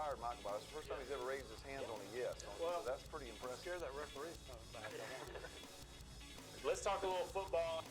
fired Michael Bell. It's the first time he's ever raised his hands on a yes. So that's pretty impressive. Scare that referee. Let's talk a little football.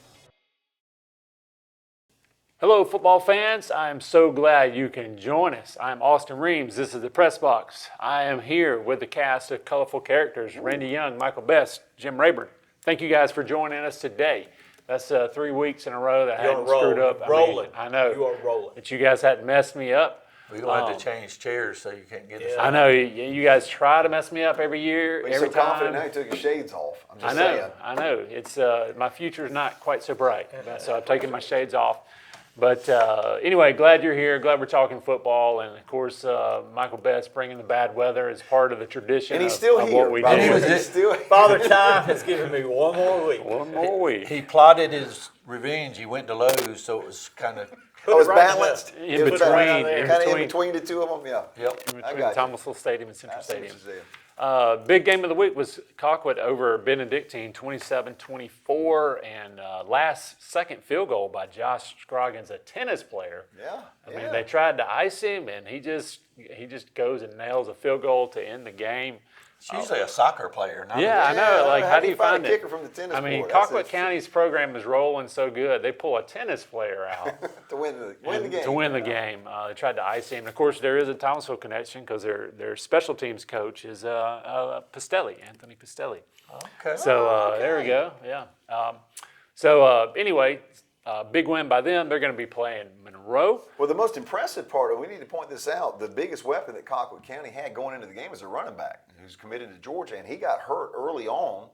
Hello, football fans. I am so glad you can join us. I'm Austin Reams. This is the Press Box. I am here with the cast of colorful characters, Randy Young, Michael Best, Jim Rayburn. Thank you guys for joining us today. That's 3 weeks in a row that I hadn't screwed up. Rolling. I know. You are rolling. That you guys hadn't messed me up. We're going to have to change chairs so you can't get us. I know. You guys try to mess me up every year, But every you're so confident time. now you took your shades off. I'm just saying. I know. It's my future's not quite so bright, so I've taken my shades off. But anyway, glad you're here. Glad we're talking football, and of course, Michael Best bringing the bad weather is part of the tradition. And he's still of here. What we do. He's still here. Father Time has given me one more week. One more week. He plotted his revenge. He went to Lowe's, so it was kind of. Oh, it's balanced. In It was between, kind of in between the two of them. Yeah. Yep. In I between got you. Thomasville Stadium and Central I see what Stadium. you're saying. Big game of the week was Colquitt over Benedictine, 27-24, and last second field goal by Josh Scroggins, a tennis player. Yeah. I mean, they tried to ice him, and he just goes and nails a field goal to end the game. It's usually a soccer player. Not Yeah, I know. Like, how do you find a it? kicker from the tennis I mean, court? That's Colquitt County's program is rolling so good. They pull a tennis player out to win the game. to win the game. They tried to ice him. Of course, there is a Thomasville connection because their special teams coach is Pistelli, Anthony Pistelli. Okay. So there we go. Yeah. Anyway, big win by them. They're going to be playing Monroe. Well, the most impressive part, and we need to point this out, the biggest weapon that Colquitt County had going into the game was a running back who's committed to Georgia, and he got hurt early on.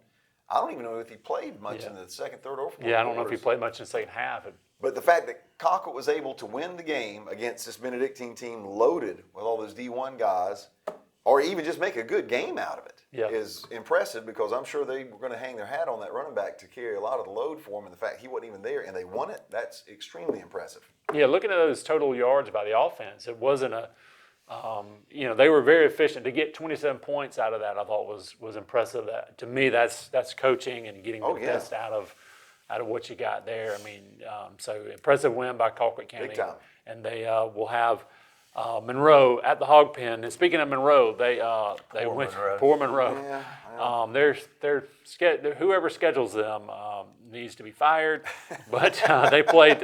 I don't even know if he played much in the second, third, or fourth. Yeah, I don't know if he played much in the second half. But the fact that Colquitt was able to win the game against this Benedictine team loaded with all those D1 guys, or even just make a good game out of it, is impressive, because I'm sure they were going to hang their hat on that running back to carry a lot of the load for him. And the fact he wasn't even there and they won it, that's extremely impressive. Yeah, looking at those total yards by the offense, it wasn't they were very efficient. To get 27 points out of that, I thought was impressive. That, to me, that's coaching and getting the best out of what you got there. I mean, so impressive win by Colquitt County. Big time. And they will have Monroe at the Hog Pen. And speaking of Monroe, they went Monroe. Poor Monroe. Yeah. Whoever schedules them needs to be fired. But they played.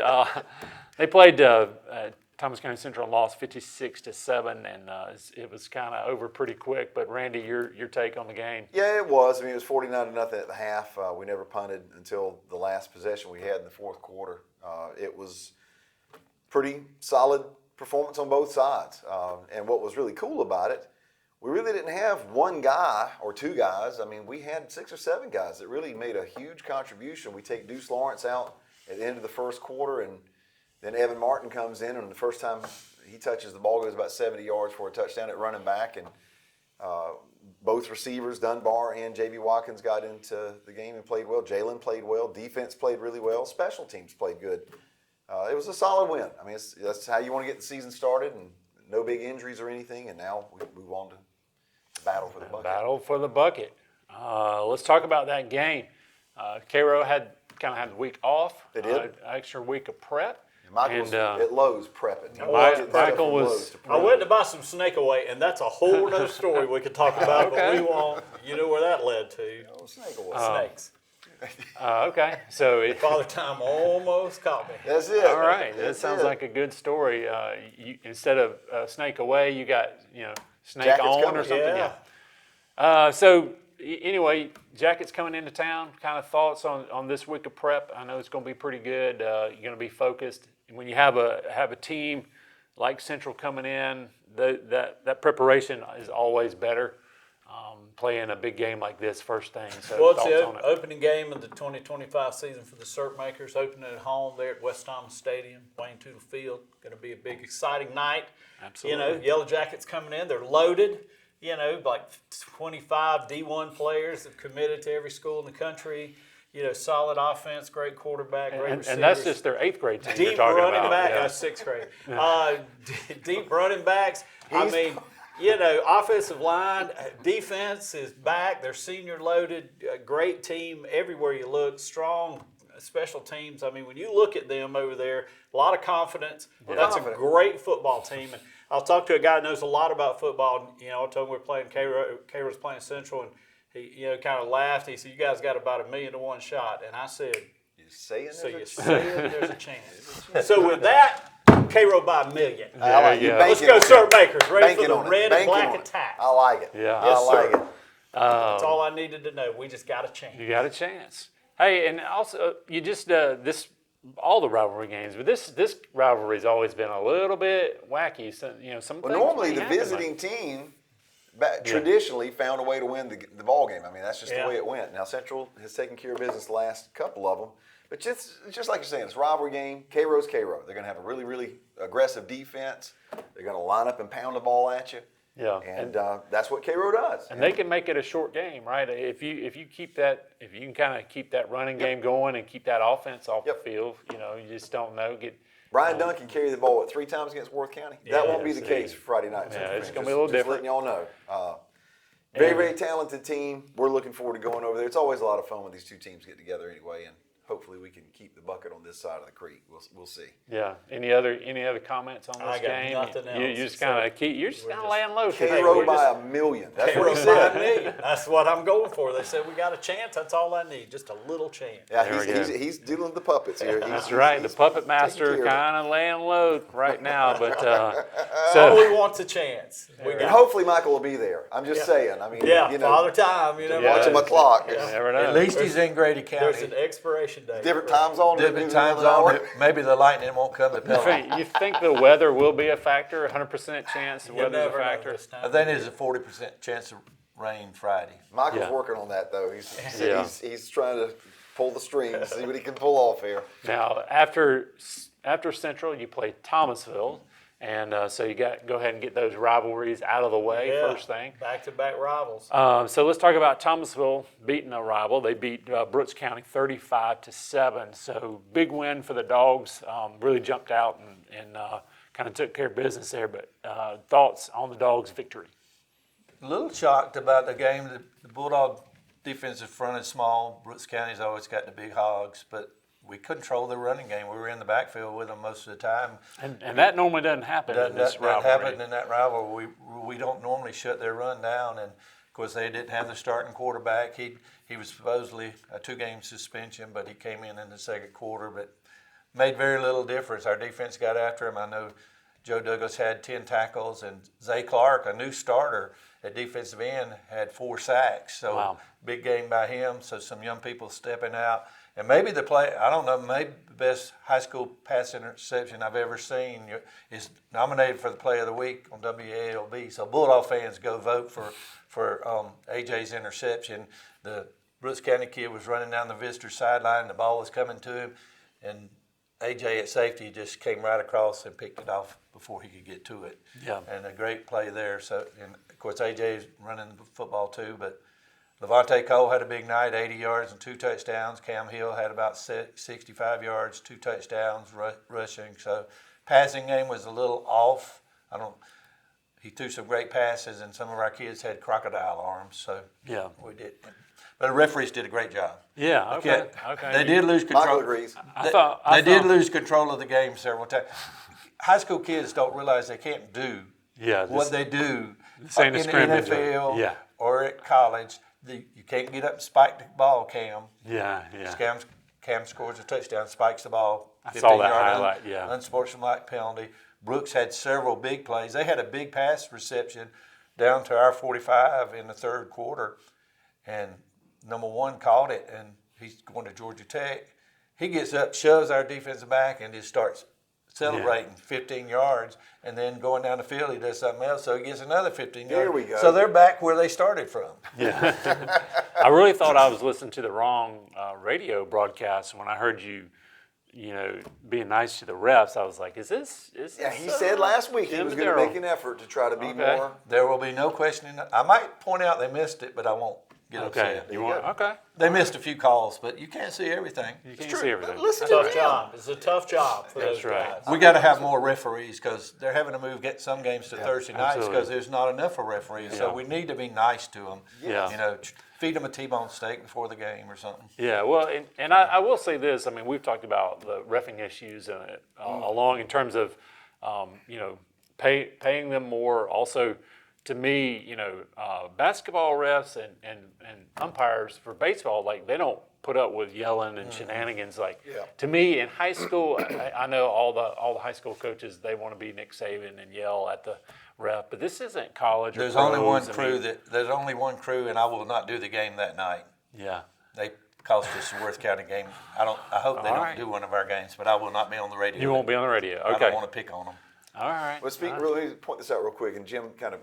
Thomas County Central lost 56-7, and it was kind of over pretty quick. But Randy, your take on the game? Yeah, it was. I mean, it was 49-0 at the half. We never punted until the last possession we had in the fourth quarter. It was pretty solid performance on both sides. And what was really cool about it, we really didn't have one guy or two guys. I mean, we had 6 or 7 guys that really made a huge contribution. We take Deuce Lawrence out at the end of the first quarter, and then Evan Martin comes in, and the first time he touches the ball goes about 70 yards for a touchdown at running back. And both receivers, Dunbar and J.B. Watkins, got into the game and played well. Jalen played well. Defense played really well. Special teams played good. It was a solid win. I mean, that's how you want to get the season started, and no big injuries or anything. And now we move on to the battle for the bucket. Battle for the bucket. Let's talk about that game. Cairo had the week off. They did. An extra week of prep. Michael was at Lowe's prepping. Michael was. I went to buy some snake away, and that's a whole nother story we could talk about, but we won't. You know where that led to. Snake away. Snakes. Okay, so Father Time almost caught me. That's it. all right, that sounds like a good story. Instead of snake away, you got snake Jackets on coming. or something. Yeah. Anyway, Jackets coming into town. Kind of thoughts on this week of prep? I know it's going to be pretty good. You're going to be focused. When you have a team like Central coming in, that preparation is always better. Playing a big game like this first thing. So Well, it's thoughts the on it? opening game of the 2025 season for the Cert Makers, opening at home there at West Thomas Stadium, Wayne Tootle Field. Going to be a big, exciting night. Absolutely. Yellow Jackets coming in. They're loaded. Like 25 D1 players that committed to every school in the country. Solid offense, great quarterback, great receivers. And that's just their 8th grade team you're Deep talking running about. back, Yeah. 6th grade. Deep running backs. Offensive line, defense is back. They're senior loaded, great team everywhere you look, strong special teams. I mean, when you look at them over there, a lot of confidence. That's a great football team. And I'll talk to a guy that knows a lot about football. You know, I told him we're playing Cairo. Cairo's playing Central, and he, you know, kind of laughed. He said, "You guys got about 1,000,000 to 1 shot," and I said, You're saying "So you're there's a saying there's a chance?" So with that, Cairo by 1,000,000. I like you. Let's go, Sir Bakers. Ready for Banking the on it. red and Banking black on it. attack. I like it. Yeah. I Yes, like sir. it. That's all I needed to know. We just got a chance. You got a chance. Hey, and also you just this all the rivalry games, but this rivalry's always been a little bit wacky. So, you know, some Well, things normally may the happen visiting team traditionally found a way to win the ball game. I mean, that's just the way it went. Now Central has taken care of business the last couple of them, but just like you're saying, it's a rivalry game. Cairo's Cairo. They're going to have a really, really aggressive defense. They're going to line up and pound the ball at you. Yeah, And that's what Cairo does. and they can make it a short game, right? If you keep that, if you can kind of keep that running game going and keep that offense off the field, you know, you just don't know. Brian Duncan carried the ball 3 times against Worth County. That won't be the case Friday night. Yeah, it's Central gonna be a little just different. letting y'all know. Very, very talented team. We're looking forward to going over there. It's always a lot of fun when these two teams get together anyway, and hopefully we can keep the bucket on this side of the creek. We'll see. Yeah. Any other comments on this I got game? nothing You else. just kind of you're just kind of laying low. Cairo We're by just- 1,000,000. That's Cairo what he by said. 1,000,000. That's what I'm going for. They said we got a chance. That's all I need. Just a little chance. Yeah, There we go. he's dealing with the puppets here. That's right. The puppet master taking care of it. kind of laying low right now, but All so we want's a chance. We And got hopefully Michael will be there. I'm just saying. I mean, yeah, you know, Father Time. You know, watching my clock. you It's never know. At least he's in Grady there's County. an expiration date. different time zone. Different moving time around an hour. zone. Maybe the lightning won't come to Pelham. You think the weather will be a factor? 100% chance the You weather's a never know factor. this time. I think there's a 40% chance of rain Friday. Michael's Yeah. working on that though. He's Yeah. he's trying to pull the strings, see what he can pull off here. Now, after Central, you play Thomasville, and so you go ahead and get those rivalries out of the way Yeah. first thing. Back-to-back rivals. So let's talk about Thomasville beating a rival. They beat Brooks County 35-7. So big win for the Dogs. Really jumped out and kind of took care of business there. But thoughts on the Dogs' victory? A little shocked about the game. The Bulldog defensive front is small. Brooks County's always got the big hogs, but we control the running game. We were in the backfield with them most of the time. And that normally doesn't happen in this That rivalry. happened in that rivalry. We don't normally shut their run down, and of course they didn't have the starting quarterback. He was supposedly a 2-game suspension, but he came in the second quarter, but made very little difference. Our defense got after him. I know Joe Douglas had 10 tackles, and Zay Clark, a new starter at defensive end, had 4 sacks. So Wow. big game by him. So some young people stepping out. And maybe I don't know, maybe the best high school pass interception I've ever seen is nominated for the play of the week on WALB. So Bulldog fans, go vote for AJ's interception. The Brooks County kid was running down the visitor sideline. The ball was coming to him, and AJ at safety just came right across and picked it off before he could get to it. Yeah. And a great play there. So, and of course, AJ's running the football too, but Levante Cole had a big night, 80 yards and 2 touchdowns. Cam Hill had about 65 yards, 2 touchdowns rushing. So passing game was a little off. He threw some great passes, and some of our kids had crocodile arms. So Yeah. we did. But the referees did a great job. Yeah, okay. They did lose control. Michael agrees. I They did thought- lose control of the game several times. High school kids don't realize they can't do what they do ain't a in the scrimmage, NFL yeah. or at college. You can't get up and spike the ball, Cam. Yeah. Cam scores a touchdown, spikes the ball. I saw that 15-yard highlight, yeah. Unsportsmanlike penalty. Brooks had several big plays. They had a big pass reception down to our 45 in the third quarter, and number 1 caught it, and he's going to Georgia Tech. He gets up, shoves our defensive back, and just starts celebrating 15 yards, and then going down the field, he does something else, so he gets another 15 yards. There we go. So they're back where they started from. Yeah. I really thought I was listening to the wrong radio broadcast when I heard you being nice to the refs. I was like, is this Yeah, he said last week he Jim was going to Darrell? make an effort to try to be Okay. more. There will be no questioning. I might point out they missed it, but I won't get Okay. upset. You want? Okay. They missed a few calls, but you can't see everything. You can't see everything. Listen to Tough him. job. It's a tough job for That's those right. guys. We got to have more referees because they're having to get some games to Thursday nights absolutely. because there's not enough for referees. Yeah. So we need to be nice to them. Yeah. Feed them a T-bone steak before the game or something. Yeah, well, and I will say this. I mean, we've talked about the reffing issues along in terms of, paying them more. Also, to me, basketball refs and umpires for baseball, like they don't put up with yelling and shenanigans. Like to me, in high school, I know all the high school coaches, they want to be Nick Saban and yell at the ref, but this isn't college. There's or only one pros. crew there's only one crew, and I will not do the game that night. Yeah. They cost us the Worth County game. I hope they All don't right. do one of our games, but I will not be on the radio. You won't be on the radio. I Okay. don't want to pick on them. All right. Well, let me point this out real quick, and Jim kind of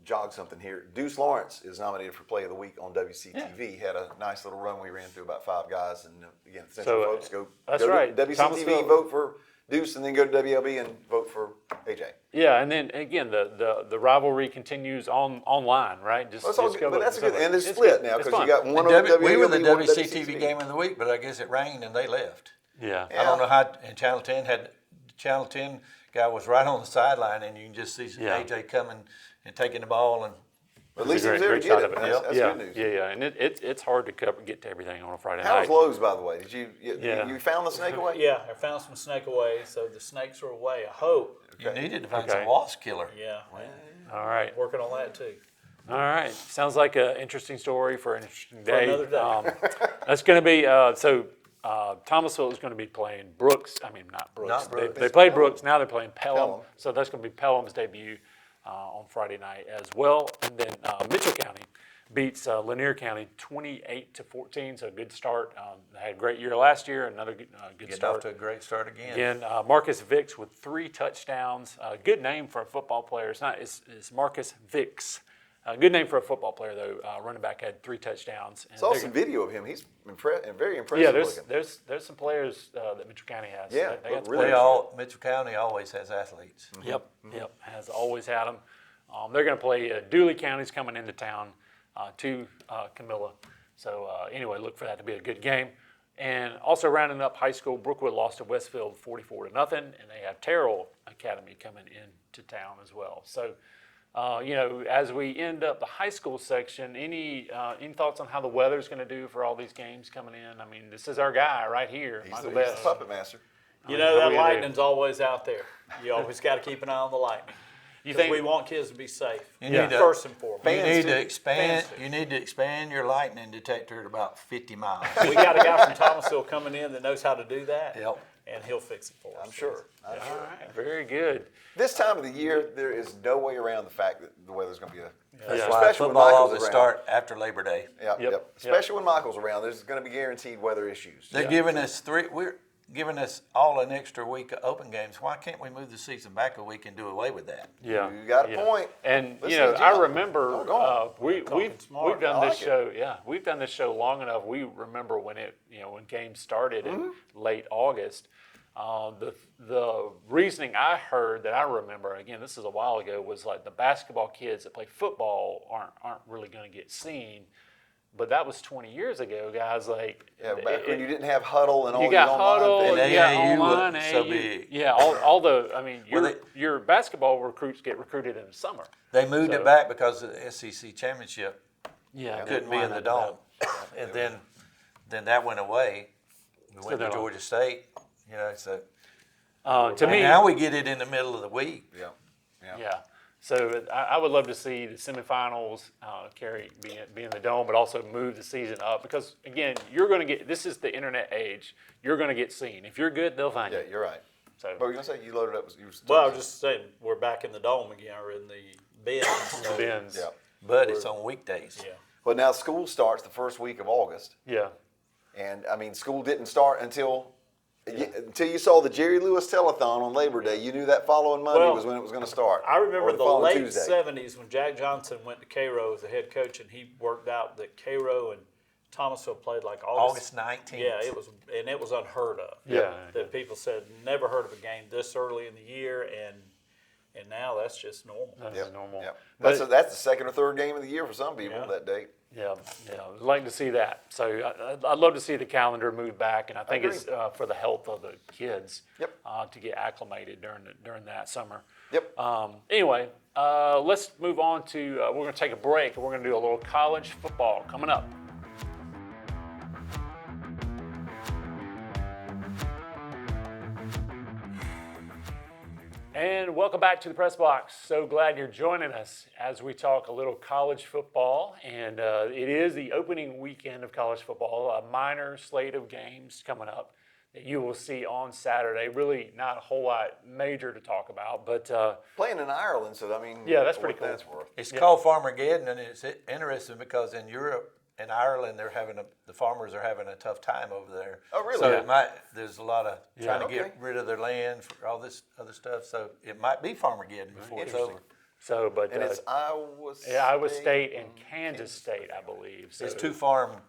jogged something here. Deuce Lawrence is nominated for Play of the Week on WCTV. Had a nice little run. We ran through about 5 guys, and again, Central folks that's go right. to WCTV, Thomasville. vote for Deuce, and then go to WLB and vote for AJ. Yeah, and then again, the rivalry continues online, right? Well, it's all good, but that's so good, and it's good. split now It's because fun. you got one on WLB. We were the one on WCTV game of the week, but I guess it rained and they left. Yeah. I don't know how. And Channel 10 guy was right on the sideline, and you can just see AJ coming and taking the ball and. At least he was Great there to shot get of it. it. That's yeah, good news. yeah, and it's hard to get to everything on a Friday How was night. Lowe's, by the way? Did Yeah. you found the snake away? Yeah, I found some snake away, so the snakes are away. I hope. You needed to find Okay. some wasp killer. Yeah, All right. working on that too. All right. Sounds like an interesting story for an interesting day. another day. That's going to be Thomasville is going to be playing Brooks. I mean, not Brooks. Not Brooks. They played Brooks. Now they're playing Pelham. Pelham. So that's going to be Pelham's debut on Friday night as well. And then Mitchell County beats Lanier County 28-14. So good start. They had a great year last year. Another good Getting start. off to a great start again. Again, Marcus Vicks with 3 touchdowns. Good name for a football player. It's Marcus Vicks. Good name for a football player, though. Running back had 3 touchdowns. And Saw they're some gonna- video of him. He's very impressive Yeah, looking. there's some players that Mitchell County has. Yeah, They got look some really players. Mitchell County always has athletes. Yep, has always had them. They're going to play Dooley County's coming into town to Camilla. So anyway, look for that to be a good game. And also rounding up high school, Brookwood lost to Westfield 44-0, and they have Terrell Academy coming into town as well. So as we end up the high school section, any thoughts on how the weather's going to do for all these games coming in? I mean, this is our guy right here, He's Michael the Best. puppet master. You know, how that we gonna do? lightning's always out there. You always got to keep an eye on the lightning. You 'Cause think? we want kids to be safe. You need to- First and foremost. You need too. to expand. Fans too. You need to expand your lightning detector to about 50 miles. We got a guy from Thomasville coming in that knows how to do that. Yep. And he'll fix it for us. I'm sure. All right, very good. This time of the year, there is no way around the fact that the weather's going to be That's Yeah. why especially when football ought Michael's to around. start after Labor Day. Yep. Especially when Michael's around, there's going to be guaranteed weather issues. They're giving us we're giving us all an extra week of open games. Why can't we move the season back a week and do away with that? Yeah, You got a point. And Listen to I Jim. remember Don't go on. we've smart. done I this like it. show. Yeah, we've done this show long enough. We remember when when games started in late August. The reasoning I heard that I remember, again, this is a while ago, was like the basketball kids that play football aren't really going to get seen. But that was 20 years ago, guys. Like Yeah, back when you didn't have Huddle and all you these got online Huddle, things. And you got AAU online, wasn't so AAU. big. Yeah, all the I mean, Well, your basketball recruits get recruited in the summer. They moved So- it back because of the SEC championship Yeah, couldn't be in the dome, and then that went away. We went they're to not- Georgia State. So To and me, now we get it in the middle of the week. Yeah. yeah. So I would love to see the semifinals be in the dome, but also move the season up because again, you're going to get. This is the internet age. You're going to get seen. If you're good, they'll find Yeah, you. you're right. So What were you going to say? You loaded up. Well, I was just saying, we're back in the dome again, or in the bins. the bins. Yeah. But it's on weekdays. Yeah. Well, now school starts the first week of August. Yeah. And I mean, school didn't start until you saw the Jerry Lewis telethon on Labor Day. You knew that following Monday Well, was when it was going to start. I remember Or the following late Tuesday. 70s when Jack Johnson went to Cairo as the head coach, and he worked out that Cairo and Thomasville played like August 19th. Yeah, it was unheard of. Yeah. That people said never heard of a game this early in the year, and now that's just normal. That's Yep, normal. yep. But- That's the second or third game of the year for some people Yeah. that date. Yeah, I'd like to see that. So I'd love to see the calendar move back, and I think it's for the health of the kids. Yep. To get acclimated during that summer. Yep. Anyway, let's move on to. We're going to take a break, and we're going to do a little college football coming up. And welcome back to the Press Box. So glad you're joining us as we talk a little college football. And it is the opening weekend of college football, a minor slate of games coming up that you will see on Saturday. Really not a whole lot major to talk about, but Playing in Ireland, so I mean, Yeah, that's what pretty cool. That's worth. It's called Farmageddon, and it's interesting because in Europe and Ireland, the farmers are having a tough time over there. Oh, really? So Yeah. there's a lot of trying to Okay. get rid of their land for all this other stuff. So it might be Farmageddon before it's over. so but And it's Iowa State. yeah, Iowa State and Kansas State, I believe. So It's two farm.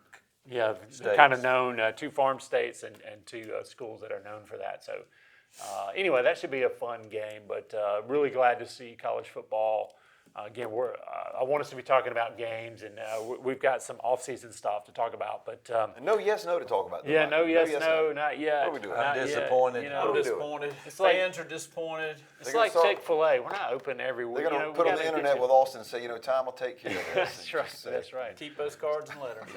yeah, states. kind of known, two farm states and two schools that are known for that. So anyway, that should be a fun game, but really glad to see college football. Again, I want us to be talking about games, and we've got some off-season stuff to talk about. But No yes, no to talk about. yeah, no, yes, no, no. not yet. What are we doing? Not I'm yet, disappointed. you I'm know. we doing? disappointed. like- Fans are disappointed. It's gonna like start- Chick-fil-A. We're not open every week. They're going to we put on gotta the get internet you- with Austin and say, Tom will take care of this. That's right. That's right. Keep those cards and letters.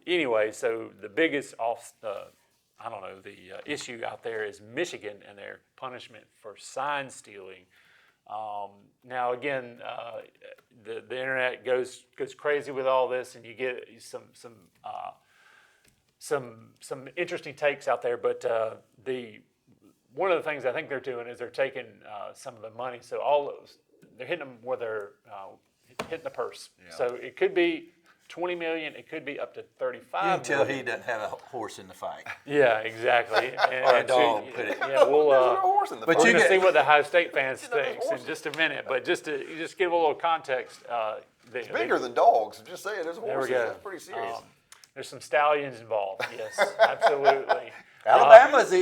Anyway, so the biggest issue out there is Michigan and their punishment for sign stealing. Now again, the internet goes crazy with all this, and you get some interesting takes out there. But one of the things I think they're doing is they're taking some of the money. So they're hitting them where they're hitting the purse. Yeah. So it could be $20 million. It could be up to $35 You can tell million. he doesn't have a horse in the fight. Yeah, exactly. And, Or a and dog, so, put it. yeah, we'll. There's no horse in the But fight. We're you going to get- see what the Ohio State fans You know, there's thinks in horses. just a minute. But just to give a little context, It's bigger than dogs. I'm just saying, there's There we horses. go. That's pretty serious. There's some stallions involved. Yes, absolutely. Alabama's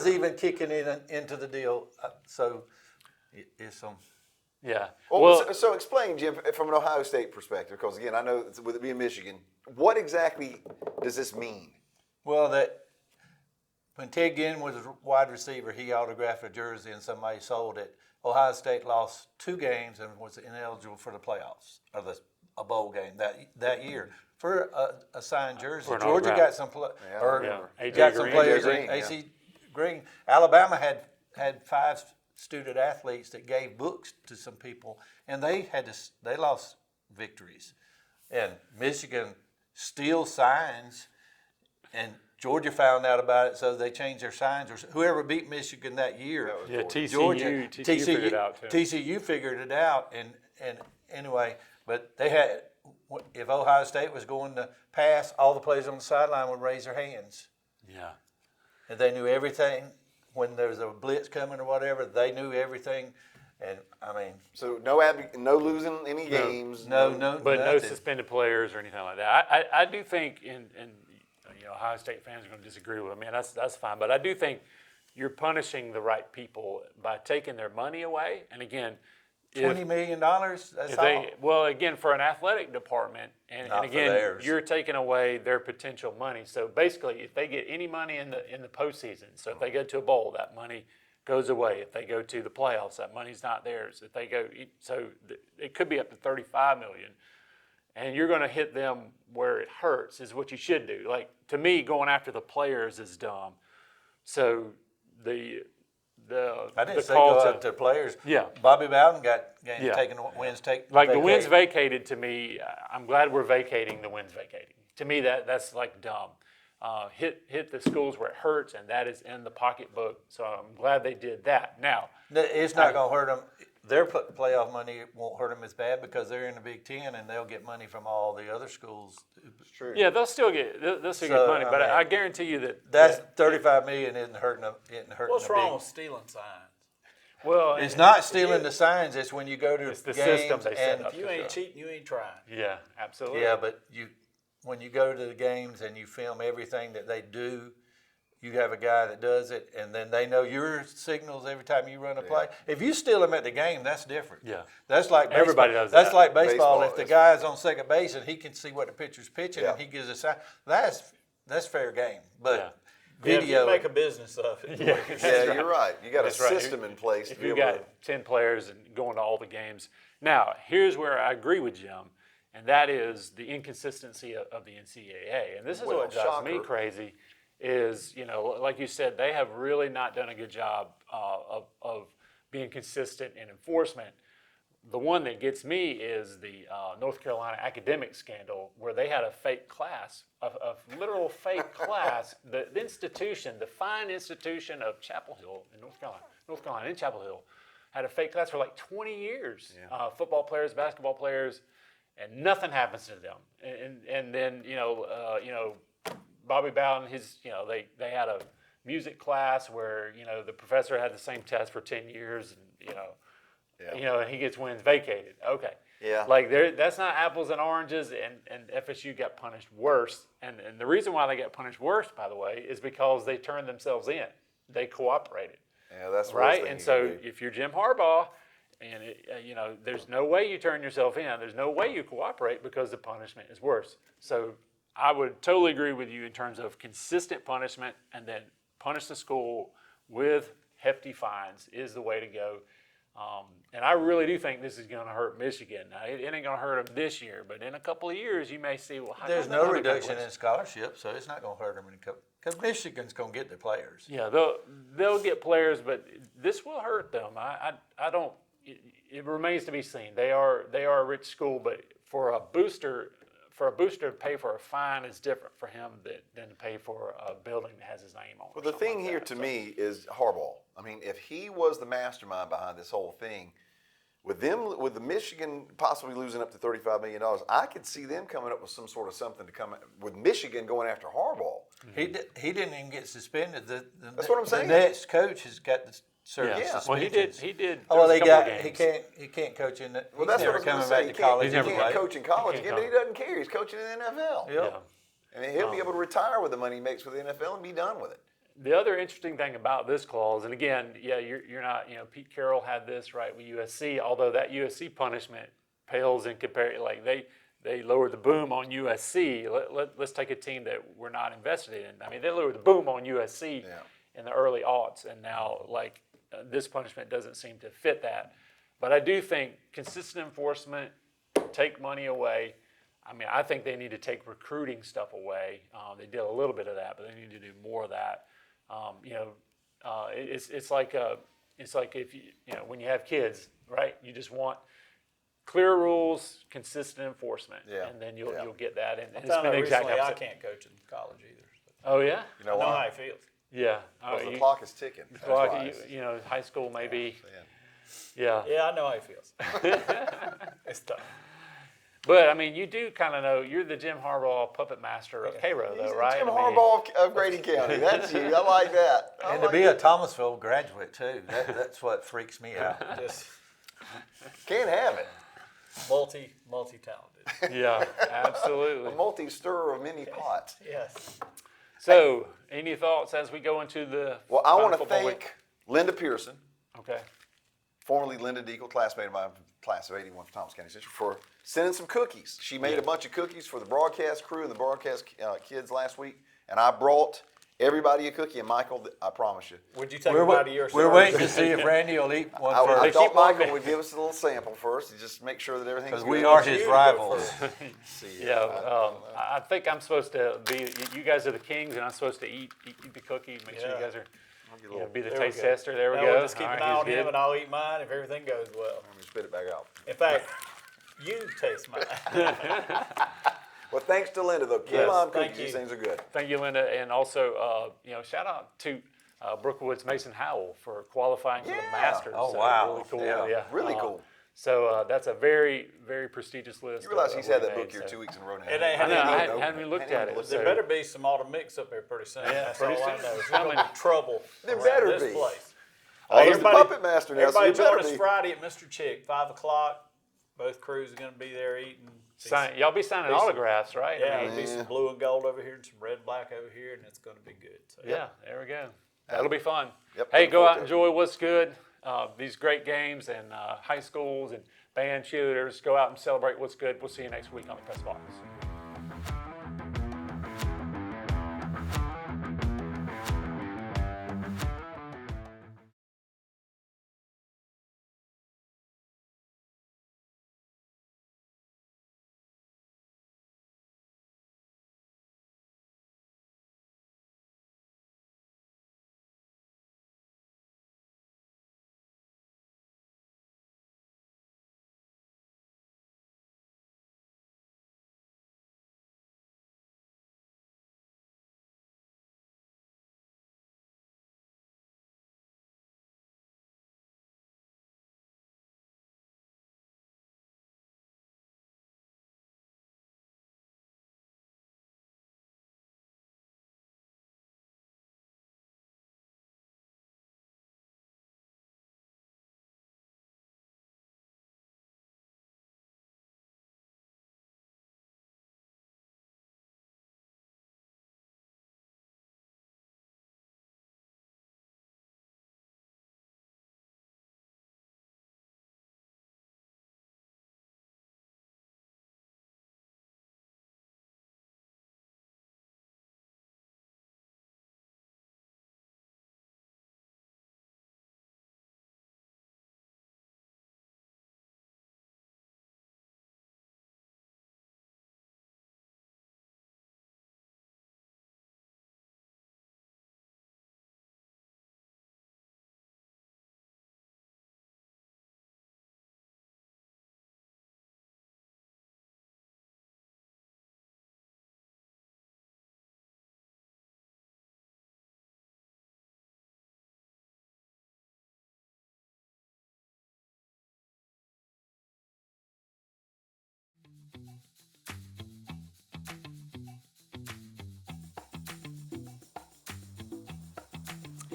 even kicking into the deal. So it's some. Yeah. Well, so explain, Jim, from an Ohio State perspective, because again, I know with it being Michigan, what exactly does this mean? Well, that when Ted Ginn was a wide receiver, he autographed a jersey and somebody sold it. Ohio State lost 2 games and was ineligible for the playoffs or a bowl game that year for a signed jersey. For an Georgia autograph. got some got some Green. players. AJ Green, AC Green. Alabama had 5 student athletes that gave books to some people, and they lost victories. And Michigan steals signs, and Georgia found out about it, so they changed their signs. Or whoever beat Michigan that year, Yeah, Georgia, TCU figured it out too. TCU figured it out, and anyway, but they had. If Ohio State was going to pass, all the players on the sideline would raise their hands, Yeah. and they knew everything. When there was a blitz coming or whatever, they knew everything, and I mean, So no losing any games. no, But no nothing. suspended players or anything like that. I do think, and Ohio State fans are going to disagree with me, and that's fine. But I do think you're punishing the right people by taking their money away. And again, $20 million. That's all. well, again, for an athletic department, and Not for again, theirs. you're taking away their potential money. So basically, if they get any money in the postseason, so if they go to a bowl, that money goes away. If they go to the playoffs, that money's not theirs. If they go, it could be up to $35 million, and you're going to hit them where it hurts. Is what you should do. Like, to me, going after the players is dumb. So I didn't the say call go to out to players. Yeah. Bobby Bowden got games Yeah. taken wins take like the wins vacated. vacated to me. I'm glad we're vacating the wins vacating. To me, that's like dumb. Hit the schools where it hurts, and that is in the pocketbook. So I'm glad they did that. Now, It's not going to hurt them. Their playoff money won't hurt them as bad because they're in the Big Ten and they'll get money from all the other schools. True. yeah, they'll still get So, money, I but mean, I guarantee you That's $35 million isn't hurting them. What's wrong with stealing signs? well, It's not stealing the signs. It's when you go to It's the games system they set and up. If you ain't cheating, you ain't trying. yeah, absolutely. yeah, but when you go to the games and you film everything that they do, you have a guy that does it, and then they know your signals every time you run a play. If you steal them at the game, that's different. Yeah. That's like baseball. Everybody does That's that. like baseball. Baseball, If the yes. guy's on second base and he can see what the pitcher's pitching Yeah. and he gives a sign, that's fair game. But Yeah, if video, you make a business of it. Yeah, you're right. You got That's a right. system in place to If be you able got 10 players and going to all the games. Now, here's where I agree with Jim, and that is the inconsistency of the NCAA. And this is Well, what drives me shocker. crazy, is, like you said, they have really not done a good job of being consistent in enforcement. The one that gets me is the North Carolina academic scandal, where they had a fake class, a literal fake class. The institution, the fine institution of Chapel Hill in North Carolina in Chapel Hill, had a fake class for like 20 years. Yeah. Football players, basketball players, and nothing happens to them. And then Bobby Bowden, they had a music class where the professor had the same test for 10 years, and and he gets wins vacated. Okay. Yeah. Like that's not apples and oranges, and FSU got punished worse. And the reason why they got punished worse, by the way, is because they turned themselves in. They cooperated. Yeah, that's the worst right. thing And you so can do. if you're Jim Harbaugh, and there's no way you turn yourself in. There's no way you cooperate because the punishment is worse. So I would totally agree with you in terms of consistent punishment, and then punish the school with hefty fines is the way to go. And I really do think this is going to hurt Michigan. Now, it ain't going to hurt them this year, but in a couple of years, you may see, well, how There's come they no don't get reduction punished? in scholarship, so it's not going to hurt them because Michigan's going to get their players. Yeah, they'll get players, but this will hurt them. I don't. It remains to be seen. They are a rich school, but for a booster to pay for a fine is different for him than to pay for a building that has his name on it. Well, the thing here to me is Harbaugh. I mean, if he was the mastermind behind this whole thing, with the Michigan possibly losing up to $35 million, I could see them coming up with some sort of something to come with Michigan going after Harbaugh. He didn't even get suspended. That's what I'm saying. The next coach has got the certain Yeah. Well, he did. Oh, well, there was a couple of he games. can't coach in the. Well, He's that's what I never was going coming to say. back to college. He never can't played. coach in college He again, can't but he doesn't care. He's coaching in the NFL. Yep. Yeah. I mean, he'll be able to retire with the money he makes with the NFL and be done with it. The other interesting thing about this clause, and again, you're not, Pete Carroll had this right with USC, although that USC punishment pales in comparison. Like they lowered the boom on USC. Let's take a team that we're not invested in. I mean, they lowered the boom on USC in the early aughts, and now this punishment doesn't seem to fit that. But I do think consistent enforcement, take money away. I mean, I think they need to take recruiting stuff away. They did a little bit of that, but they need to do more of that. It's like if when you have kids, right? You just want clear rules, consistent enforcement, and then you'll get that. And it's been the exact Recently, I opposite. can't coach in college either. Oh yeah, You know I know how why? it feels. yeah. Because the clock is ticking. That's why. High school maybe. Yeah. Yeah. Yeah, I know how it feels. It's tough. But I mean, you do kind of know you're the Jim Harbaugh puppet master of Cairo, He's though, right? Jim I mean, Harbaugh of Grady County. That's you. I like that. And to be a Thomasville graduate too, that's what freaks me out. Just Can't have it. multi-talented. Yeah, A absolutely. multi-stirrer of many pots. Yes. So, any thoughts as we go into the Well, I final want to football thank week? Linda Pearson, Okay. formerly Linda Deagle, classmate of mine, class of '81 from Thomas County Central, for sending some cookies. She made a bunch of cookies for the broadcast crew and the broadcast kids last week, and I brought everybody a cookie. And Michael, I promise you, Would you take We're, them out of your we're service? waiting to see if Randy will eat one I first thought keep Michael walking. would give us a little sample first and just make sure that everything's because good. we are You his go rivals. first. I think I'm supposed to be. You guys are the kings, and I'm supposed to eat the cookie. Make sure you Yeah. guys are. Be the There we taste go. tester. There we Now go. we'll just keep All an right, eye he's on him, good. and I'll eat mine if everything goes well. Let me spit it back out. In fact, you taste mine. Well, thanks to Linda, though. Yes, Mom thank cookies, these you. things are good. Thank you, Linda, and also shout out to Brookwood's Mason Howell for qualifying for the Yeah. Masters. Oh, So wow. really cool. Yeah. Yeah, Really cool. So that's a very, very prestigious list. You realize of he's had that we book made, here so. 2 weeks in a row now. It ain't I had know. I any- hadn't even looked at it. There So. better be some autumn mix up there pretty soon. Yeah, That's pretty all I soon. know. It's There's gonna coming. be trouble There around better this be. place. Oh, he's the Everybody- puppet master now, so Everybody you better join us be. Friday at Mr. Chick, 5 o'clock. Both crews are going to be there eating. Y'all be signing Decent. autographs, right? Yeah, I mean, there'll be some blue and gold over here and some red and black over here, and it's going to be good. So, yeah, there we go. That'll be fun. Yep, Hey, looking go forward out to and it. enjoy what's good. These great games and high schools and band cheerleaders. Go out and celebrate what's good. We'll see you next week on the Press Box.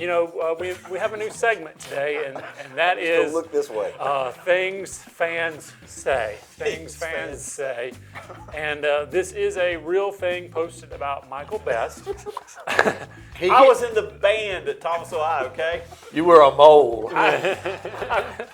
we have a new segment today, and that Don't is look this way. things fans say. Things fans say. And this is a real thing posted about Michael Best. I was in the band at Thomasville High, okay? You were a mole. I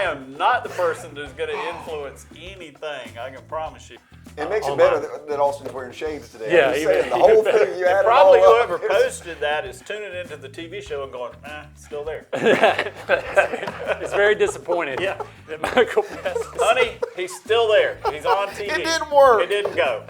am not the person that's going to influence anything, I can promise you. It makes it better that Austin's wearing shades today. Yeah, I'm just even- saying, the whole thing you had it Probably all up. whoever posted that is tuning into the TV show and going, it's still there. It's very disappointed Yeah. that Michael Best is Honey, he's still there. He's on TV. It didn't work. It didn't go.